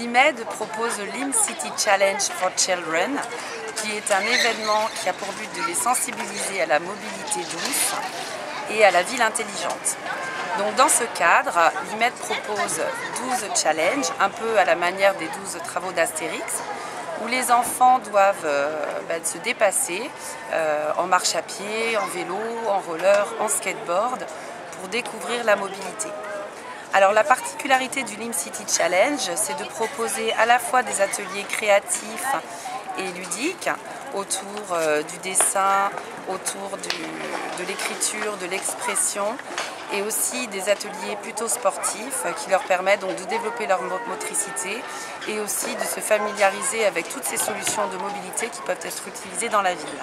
L'IMED propose le Lim City Challenge for Children, qui est un événement qui a pour but de les sensibiliser à la mobilité douce et à la ville intelligente. Donc dans ce cadre, l'IMED propose 12 challenges, un peu à la manière des 12 travaux d'Astérix, où les enfants doivent se dépasser en marche à pied, en vélo, en roller, en skateboard, pour découvrir la mobilité. Alors la particularité du Lim City Challenge, c'est de proposer à la fois des ateliers créatifs et ludiques autour du dessin, autour de l'écriture, de l'expression, et aussi des ateliers plutôt sportifs qui leur permettent donc de développer leur motricité et aussi de se familiariser avec toutes ces solutions de mobilité qui peuvent être utilisées dans la ville.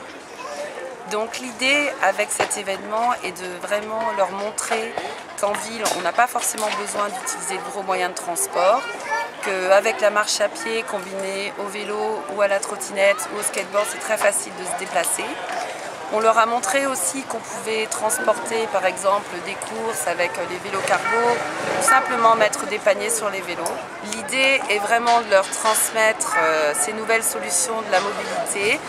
Donc l'idée avec cet événement est de vraiment leur montrer qu'en ville, on n'a pas forcément besoin d'utiliser de gros moyens de transport, qu'avec la marche à pied combinée au vélo ou à la trottinette ou au skateboard, c'est très facile de se déplacer. On leur a montré aussi qu'on pouvait transporter par exemple des courses avec les vélos cargo ou simplement mettre des paniers sur les vélos. L'idée est vraiment de leur transmettre ces nouvelles solutions de la mobilité,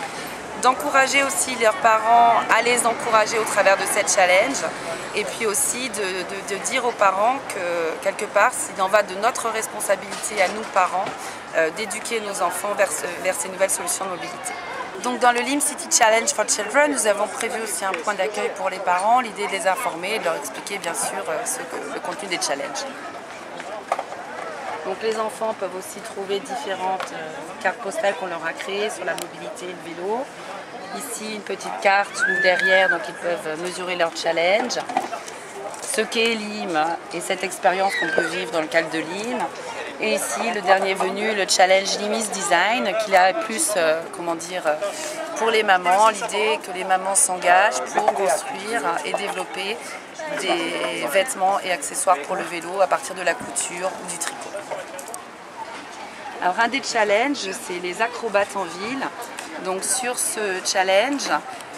d'encourager aussi leurs parents à les encourager au travers de cette challenge et puis aussi de dire aux parents que quelque part, il en va de notre responsabilité à nous parents d'éduquer nos enfants vers ces nouvelles solutions de mobilité. Donc dans le Lim City Challenge for Children, nous avons prévu aussi un point d'accueil pour les parents, l'idée de les informer et de leur expliquer bien sûr le contenu des challenges. Donc les enfants peuvent aussi trouver différentes cartes postales qu'on leur a créées sur la mobilité et le vélo. Ici une petite carte où derrière donc ils peuvent mesurer leur challenge. Ce qu'est Lim et cette expérience qu'on peut vivre dans le cadre de Lim. Et ici, le dernier venu, le challenge Limis Design, qui a plus, pour les mamans, l'idée que les mamans s'engagent pour construire et développer des vêtements et accessoires pour le vélo à partir de la couture ou du tricot. Alors un des challenges, c'est les acrobates en ville. Donc sur ce challenge,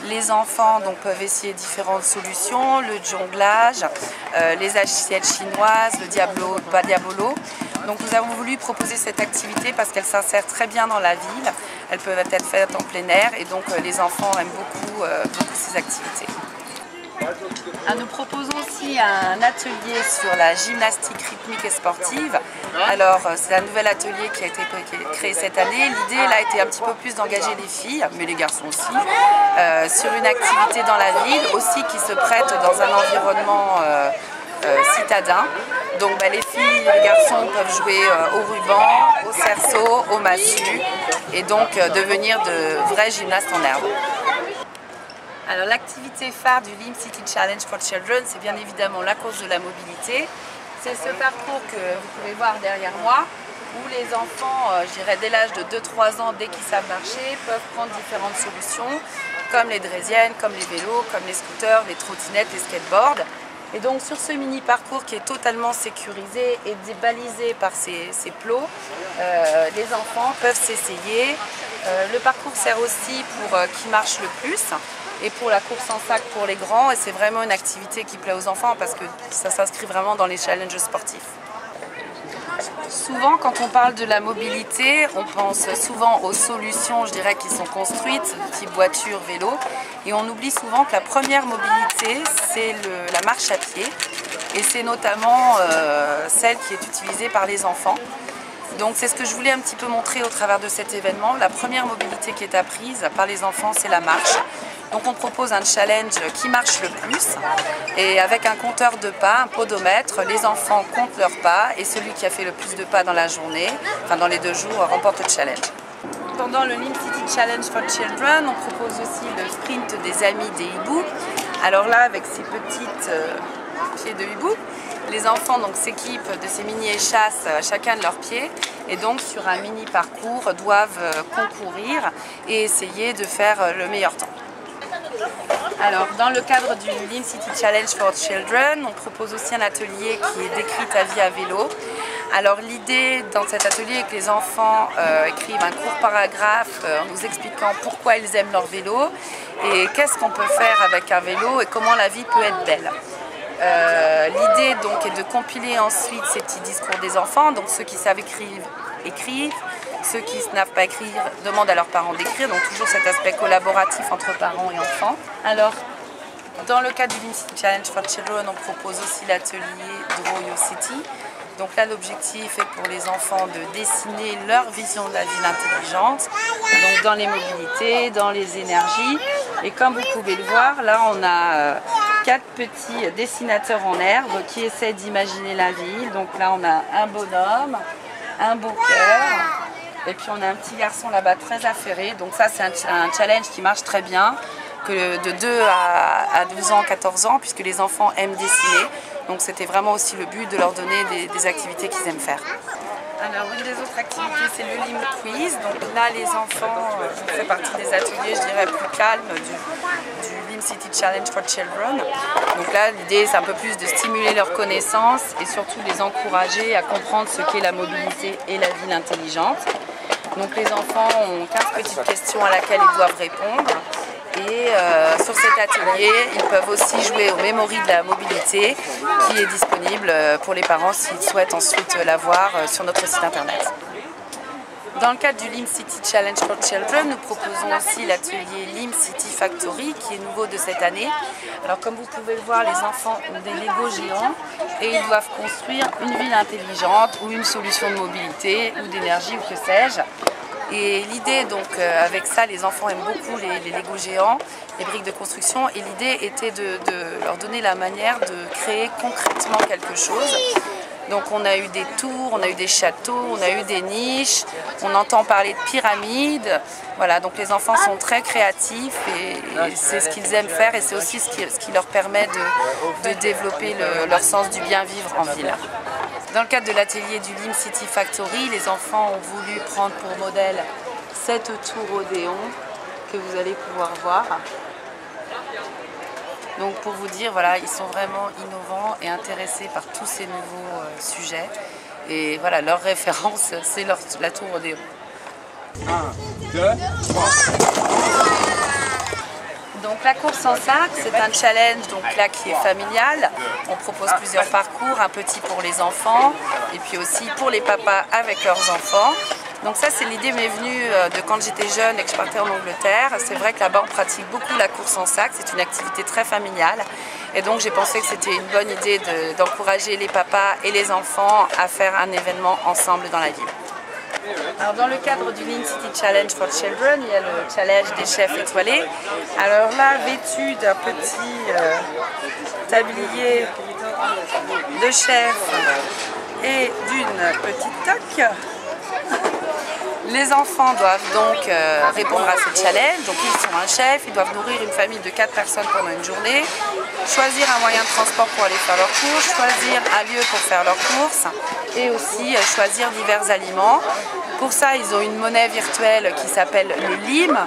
les enfants peuvent essayer différentes solutions, le jonglage, les assiettes chinoises, le diabolo. Donc nous avons voulu proposer cette activité parce qu'elle s'insère très bien dans la ville. Elles peuvent être faites en plein air et donc les enfants aiment beaucoup ces activités. Nous proposons aussi un atelier sur la gymnastique rythmique et sportive. Alors c'est un nouvel atelier qui a été créé cette année. L'idée a été un petit peu plus d'engager les filles, mais les garçons aussi, sur une activité dans la ville aussi qui se prête dans un environnement citadin. Donc les filles et les garçons peuvent jouer au ruban, au cerceau, au massue et donc devenir de vrais gymnastes en herbe. Alors l'activité phare du Lim City Challenge for Children, c'est bien évidemment la course de la mobilité. C'est ce parcours que vous pouvez voir derrière moi, où les enfants, dès l'âge de 2-3 ans, dès qu'ils savent marcher, peuvent prendre différentes solutions, comme les draisiennes, comme les vélos, comme les scooters, les trottinettes, les skateboards. Et donc sur ce mini parcours qui est totalement sécurisé et balisé par ces plots, les enfants peuvent s'essayer. Le parcours sert aussi pour qui marche le plus et pour la course en sac pour les grands. Et c'est vraiment une activité qui plaît aux enfants parce que ça s'inscrit vraiment dans les challenges sportifs. Souvent, quand on parle de la mobilité, on pense souvent aux solutions, qui sont construites, type voiture, vélo, et on oublie souvent que la première mobilité, c'est la marche à pied, et c'est notamment celle qui est utilisée par les enfants. Donc c'est ce que je voulais un petit peu montrer au travers de cet événement. La première mobilité qui est apprise par les enfants, c'est la marche. Donc on propose un challenge qui marche le plus et avec un compteur de pas, un podomètre, les enfants comptent leurs pas et celui qui a fait le plus de pas dans la journée, dans les 2 jours, remporte le challenge. Pendant le Lim City Challenge for Children, on propose aussi le sprint des amis des hiboux. Alors là, avec ces petites pieds de hibou, les enfants s'équipent de ces mini échasses chacun de leurs pieds et donc sur un mini parcours doivent concourir et essayer de faire le meilleur temps. Alors, dans le cadre du Lim City Challenge for Children, on propose aussi un atelier qui est décrit ta vie à vélo. Alors, l'idée dans cet atelier est que les enfants écrivent un court paragraphe en nous expliquant pourquoi ils aiment leur vélo et qu'est-ce qu'on peut faire avec un vélo et comment la vie peut être belle. L'idée donc est de compiler ensuite ces petits discours des enfants, donc ceux qui savent écrire écrivent. Ceux qui ne savent pas écrire demandent à leurs parents d'écrire, donc toujours cet aspect collaboratif entre parents et enfants. Alors, dans le cadre du Lim City Challenge for Children, on propose aussi l'atelier Draw Your City. Donc là, l'objectif est pour les enfants de dessiner leur vision de la ville intelligente, donc dans les mobilités, dans les énergies. Et comme vous pouvez le voir, là, on a 4 petits dessinateurs en herbe qui essaient d'imaginer la ville. Donc là, on a un bonhomme, un beau cœur, et puis on a un petit garçon là-bas très affairé. Donc ça, c'est un challenge qui marche très bien, que de 2 à 12 ans, 14 ans, puisque les enfants aiment dessiner. Donc c'était vraiment aussi le but de leur donner des activités qu'ils aiment faire. Alors une des autres activités, c'est le Lim Quiz. Donc là, les enfants, ça fait partie des ateliers, je dirais, plus calmes du Lim City Challenge for Children. Donc là, l'idée, c'est un peu plus de stimuler leurs connaissances et surtout les encourager à comprendre ce qu'est la mobilité et la ville intelligente. Donc les enfants ont 15 petites questions à laquelle ils doivent répondre. Et sur cet atelier, ils peuvent aussi jouer au Memory de la mobilité qui est disponible pour les parents s'ils souhaitent ensuite la voir sur notre site internet. Dans le cadre du Lim City Challenge for Children, nous proposons aussi l'atelier Lim City Factory qui est nouveau de cette année. Alors comme vous pouvez le voir, les enfants ont des Lego géants et ils doivent construire une ville intelligente ou une solution de mobilité ou d'énergie ou que sais-je. Et l'idée, donc, avec ça, les enfants aiment beaucoup les Lego géants, les briques de construction. Et l'idée était de leur donner la manière de créer concrètement quelque chose. Donc on a eu des tours, on a eu des châteaux, on a eu des niches, on entend parler de pyramides. Voilà, donc les enfants sont très créatifs et c'est ce qu'ils aiment faire et c'est aussi ce qui leur permet de développer leur sens du bien vivre en ville. Dans le cadre de l'atelier du Lim City Factory, les enfants ont voulu prendre pour modèle cette tour Odéon que vous allez pouvoir voir. Donc pour vous dire, voilà, ils sont vraiment innovants et intéressés par tous ces nouveaux sujets. Et voilà, leur référence, c'est la tour Odéon. 1, 2, 3. Donc la course en sac, c'est un challenge donc là, qui est familial. On propose plusieurs parcours, un petit pour les enfants et puis aussi pour les papas avec leurs enfants. Donc ça, c'est l'idée m'est venue de quand j'étais jeune et que je partais en Angleterre. C'est vrai que là-bas, on pratique beaucoup la course en sac. C'est une activité très familiale. Et donc, j'ai pensé que c'était une bonne idée d'encourager les papas et les enfants à faire un événement ensemble dans la ville. Alors, dans le cadre du Lim City Challenge for Children, il y a le challenge des chefs étoilés. Alors là, vêtu d'un petit tablier de chef et d'une petite toque, les enfants doivent donc répondre à ce challenge. Donc ils sont un chef, ils doivent nourrir une famille de 4 personnes pendant une journée, choisir un moyen de transport pour aller faire leurs courses, choisir un lieu pour faire leurs courses et aussi choisir divers aliments. Pour ça, ils ont une monnaie virtuelle qui s'appelle le Lim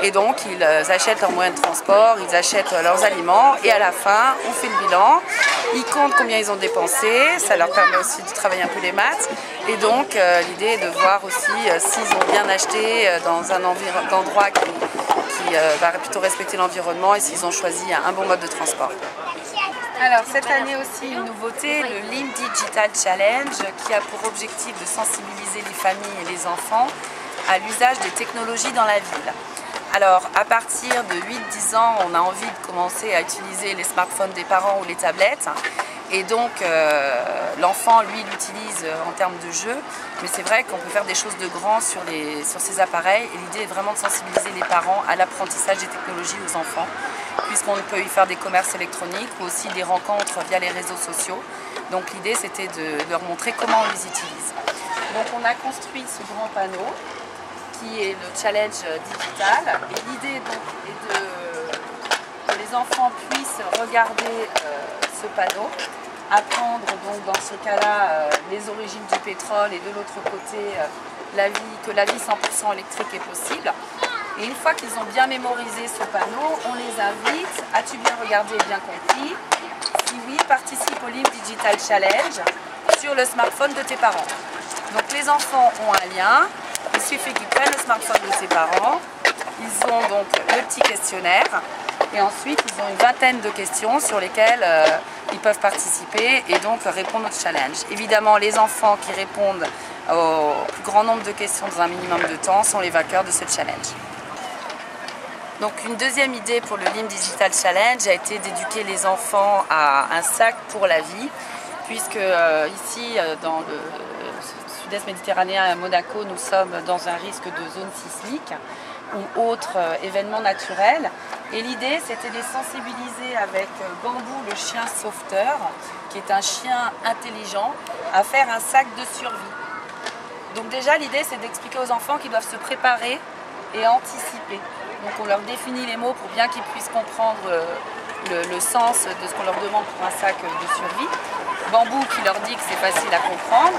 et donc ils achètent leurs moyens de transport, ils achètent leurs aliments et à la fin, on fait le bilan. Ils comptent combien ils ont dépensé, ça leur permet aussi de travailler un peu les maths. Et donc l'idée est de voir aussi s'ils ont bien acheté dans un endroit qui va plutôt respecter l'environnement et s'ils ont choisi un bon mode de transport. Alors cette année aussi une nouveauté, le Lim Digital Challenge qui a pour objectif de sensibiliser les familles et les enfants à l'usage des technologies dans la ville. Alors à partir de 8-10 ans, on a envie de commencer à utiliser les smartphones des parents ou les tablettes. Et donc l'enfant, lui, l'utilise en termes de jeu, mais c'est vrai qu'on peut faire des choses de grand sur ces appareils et l'idée est vraiment de sensibiliser les parents à l'apprentissage des technologies aux enfants, puisqu'on peut y faire des commerces électroniques ou aussi des rencontres via les réseaux sociaux. Donc l'idée c'était de leur montrer comment on les utilise. Donc on a construit ce grand panneau qui est le challenge digital et l'idée donc est que les enfants puissent regarder ce panneau, apprendre donc dans ce cas-là les origines du pétrole et de l'autre côté que la vie 100% électrique est possible. Et une fois qu'ils ont bien mémorisé ce panneau, on les invite, as-tu bien regardé et bien compris? Si oui, participe au Lim Digital Challenge sur le smartphone de tes parents. Donc les enfants ont un lien, il suffit qu'ils prennent le smartphone de ses parents, ils ont donc le petit questionnaire Et ensuite, ils ont une vingtaine de questions sur lesquelles ils peuvent participer et donc répondre au challenge. Évidemment, les enfants qui répondent au plus grand nombre de questions dans un minimum de temps sont les vainqueurs de ce challenge. Donc une deuxième idée pour le LIM Digital Challenge a été d'éduquer les enfants à un sac pour la vie, puisque ici, dans le sud-est méditerranéen à Monaco, nous sommes dans un risque de zone sismique ou autre événement naturel. Et l'idée, c'était de les sensibiliser avec Bambou, le chien sauveteur, qui est un chien intelligent, à faire un sac de survie. Donc déjà, l'idée, c'est d'expliquer aux enfants qu'ils doivent se préparer et anticiper. Donc on leur définit les mots pour bien qu'ils puissent comprendre le sens de ce qu'on leur demande pour un sac de survie. Bambou qui leur dit que c'est facile à comprendre.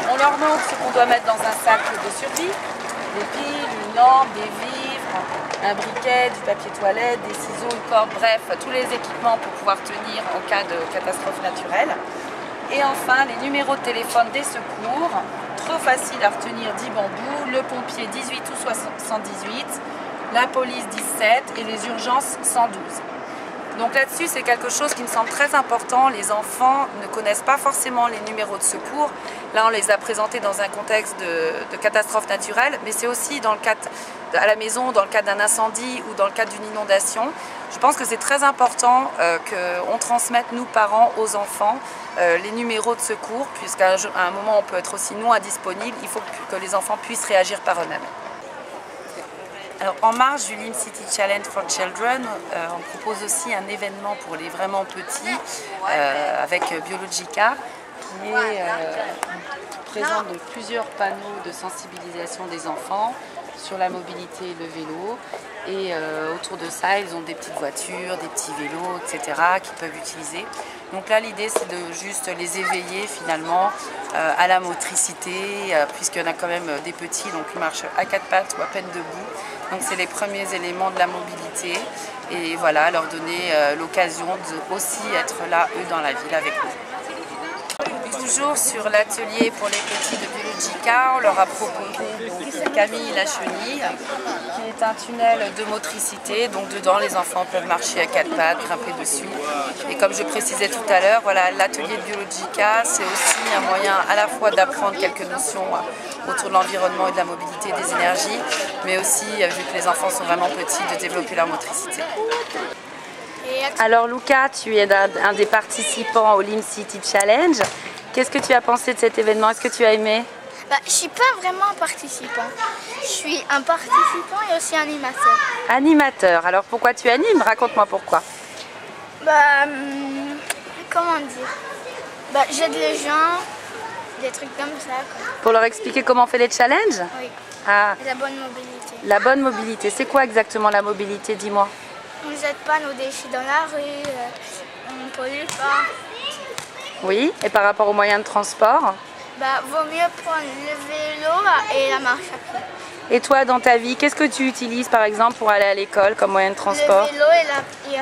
On leur montre ce qu'on doit mettre dans un sac de survie. Des piles, une lampe, des vivres, un briquet, du papier toilette, des ciseaux, une corde, bref, tous les équipements pour pouvoir tenir en cas de catastrophe naturelle. Et enfin, les numéros de téléphone des secours, trop facile à retenir, dit Bambou, le pompier 18 ou 118, la police 17 et les urgences 112. Donc là-dessus, c'est quelque chose qui me semble très important. Les enfants ne connaissent pas forcément les numéros de secours. Là, on les a présentés dans un contexte de catastrophe naturelle, mais c'est aussi dans le cadre à la maison, dans le cadre d'un incendie ou dans le cadre d'une inondation. Je pense que c'est très important qu'on transmette, nous parents, aux enfants les numéros de secours, puisqu'à un moment, on peut être aussi non indisponible. Il faut que les enfants puissent réagir par eux-mêmes. Alors, en marge du LIM City Challenge for Children, on propose aussi un événement pour les vraiment petits avec Biologica qui présente donc plusieurs panneaux de sensibilisation des enfants sur la mobilité et le vélo. Et autour de ça, ils ont des petites voitures, des petits vélos, etc. qu'ils peuvent utiliser. Donc là, l'idée, c'est de juste les éveiller finalement à la motricité, puisqu'il y en a quand même des petits, donc ils marchent à quatre pattes ou à peine debout. Donc c'est les premiers éléments de la mobilité. Et voilà, leur donner l'occasion de aussi être là, eux, dans la ville avec nous. Toujours sur l'atelier pour les petits de Biologica, on leur a proposé Camille la chenille, qui est un tunnel de motricité. Donc dedans, les enfants peuvent marcher à quatre pattes, grimper dessus. Et comme je précisais tout à l'heure, voilà, l'atelier de Biologica, c'est aussi un moyen à la fois d'apprendre quelques notions autour de l'environnement et de la mobilité et des énergies, mais aussi, vu que les enfants sont vraiment petits, de développer leur motricité. Alors Luca, tu es un des participants au LIM City Challenge. Qu'est-ce que tu as pensé de cet événement? Est-ce que tu as aimé? Je ne suis pas vraiment un participant. Je suis un participant et aussi animateur. Animateur. Alors pourquoi tu animes? Raconte-moi pourquoi. Comment dire? J'aide les gens, des trucs comme ça. Quoi. Pour leur expliquer comment on fait les challenges? Oui. Ah. Et la bonne mobilité. La bonne mobilité. C'est quoi exactement la mobilité? Dis-moi. On ne jette pas nos déchets dans la rue, on ne pollue pas. Oui, et par rapport aux moyens de transport? Vaut mieux prendre le vélo et la marche à pied. Et toi, dans ta vie, qu'est-ce que tu utilises par exemple pour aller à l'école comme moyen de transport? Le vélo et à pied.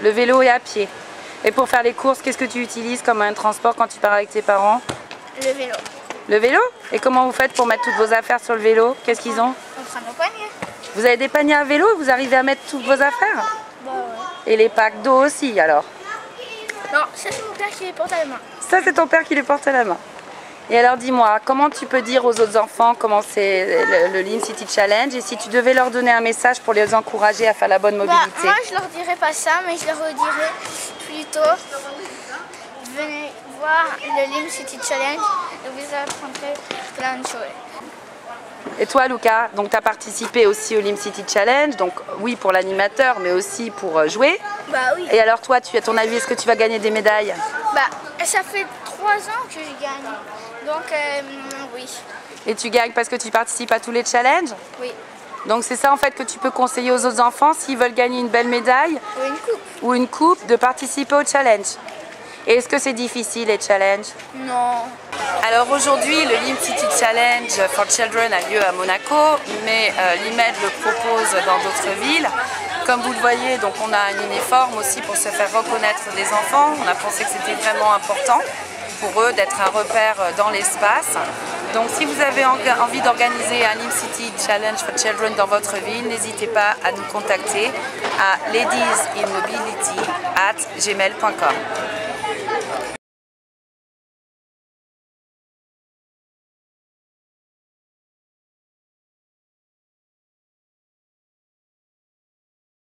Le vélo et à pied. Et pour faire les courses, qu'est-ce que tu utilises comme moyen de transport quand tu pars avec tes parents? Le vélo. Le vélo? Et comment vous faites pour mettre toutes vos affaires sur le vélo? Qu'est-ce qu'ils ont? On prend nos paniers. Vous avez des paniers à vélo? Vous arrivez à mettre toutes vos affaires? Ouais. Et les packs d'eau aussi alors? Non, ça c'est mon père qui les porte à la main. Ça c'est ton père qui les porte à la main. Et alors dis-moi, comment tu peux dire aux autres enfants comment c'est le LIM City Challenge et si tu devais leur donner un message pour les encourager à faire la bonne mobilité? Moi je leur dirais pas ça, mais je leur dirais plutôt venez voir le LIM City Challenge et vous apprendrez plein de choses. Et toi Luca, donc tu as participé aussi au LIM City Challenge, donc oui pour l'animateur mais aussi pour jouer. Oui. Et alors toi, à ton avis, est-ce que tu vas gagner des médailles? Ça fait 3 ans que je gagne, donc oui. Et tu gagnes parce que tu participes à tous les challenges? Oui. Donc c'est ça en fait que tu peux conseiller aux autres enfants s'ils veulent gagner une belle médaille Ou une coupe, de participer au challenge. Et est-ce que c'est difficile les challenges? Non. Alors aujourd'hui, le LIM City Challenge for Children a lieu à Monaco, mais l'IMED le propose dans d'autres villes. Comme vous le voyez, donc on a un uniforme aussi pour se faire reconnaître des enfants. On a pensé que c'était vraiment important pour eux d'être un repère dans l'espace. Donc si vous avez envie d'organiser un Lim City Challenge for Children dans votre ville, n'hésitez pas à nous contacter à ladiesinmobility@gmail.com.